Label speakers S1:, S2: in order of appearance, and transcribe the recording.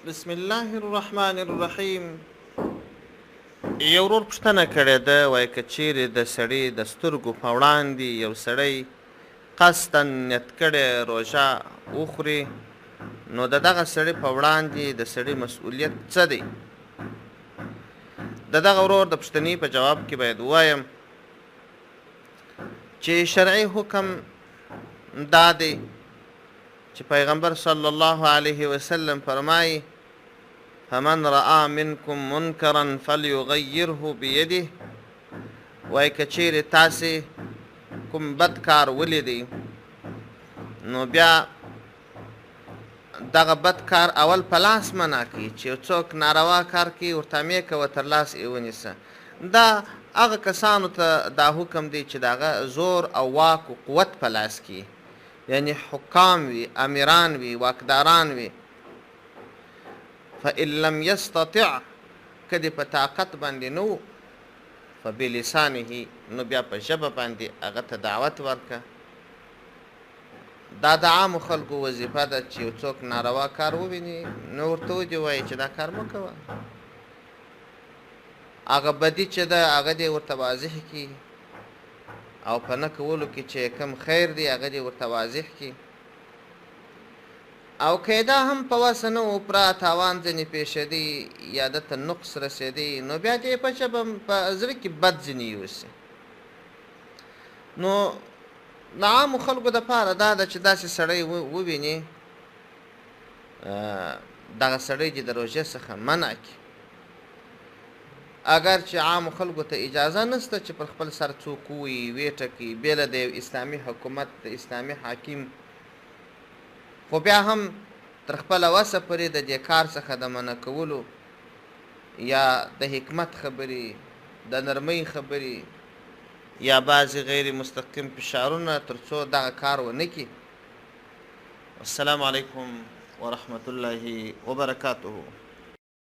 S1: بسم الله الرحمن الرحیم. یو ورور پوښتنه کړې ده، وایي که چیرې د سړي د سترګو په وړاندې یو سړی قصدا نیت کړې روژه وخوري، نو د دغه سړي په وړاندې د سړي مسؤلیت څه دی؟ د دغه ورور د پوښتنې په جواب کې باید ووایم چې شرعي حکم دا دی چې پیغمبر صلی الله علیه وسلم فرمایي فمن رأى منکم منکرا فلیغیره بیده. وایي که چیرې تاسې کوم بد کار ولیدئ نو بیا دغه بد کار اول په لاس منع کړي، چې یو څوک ناروا کار کوي ورته امې کوه تر لاس یې ونیسه. دا هغه کسانو ته دا حکم دی چې د هغه زور او واک و قوت په لاس کې، یعنی حکام وي، امیران وي، واکداران وي. فإن لم يستطع، که دې په طاقت باندې نه و، فبلسانه، نو بیا په ژبه باندې هغه ته دعوت ورکه. دا د عامو خلکو وظیفه ده چې یو څوک ناروا کار وویني نو ورته ودې وایي چې دا کار مه کوه. هغه بدي چې ده هغه دې ورته واضح کړي، او په نه کولو کې چې کم خیر دی هغه دې ورته واضح کړي. او که دا هم په وسه نه و، پوره تاوان ځینې پېښېدی یا ده ته نقص رسېدی، نو بیا دې په ژبه په زړه کې بد ځینې یوسي. نو د عامو خلکو دپاره دا ده چې داسې سړی وویني، دغه سړی دې د روژې څخه منع کړي. اگر چې عامو خلکو ته اجازه نشته چې پر خپل سر څوک ووایي، ویټکي، بېله د یو اسلامي حکومت، د اسلامي حاکم، خو بیا هم تر خپله وسه پورې د دې کار څخه د منع کولو یا د حکمت خبرې، د نرمۍ خبرې، یا بعضې غیر مستقیم فشارونه تر څو دغه کار ونه کړي. السلام علیکم ورحمة الله وبرکاته.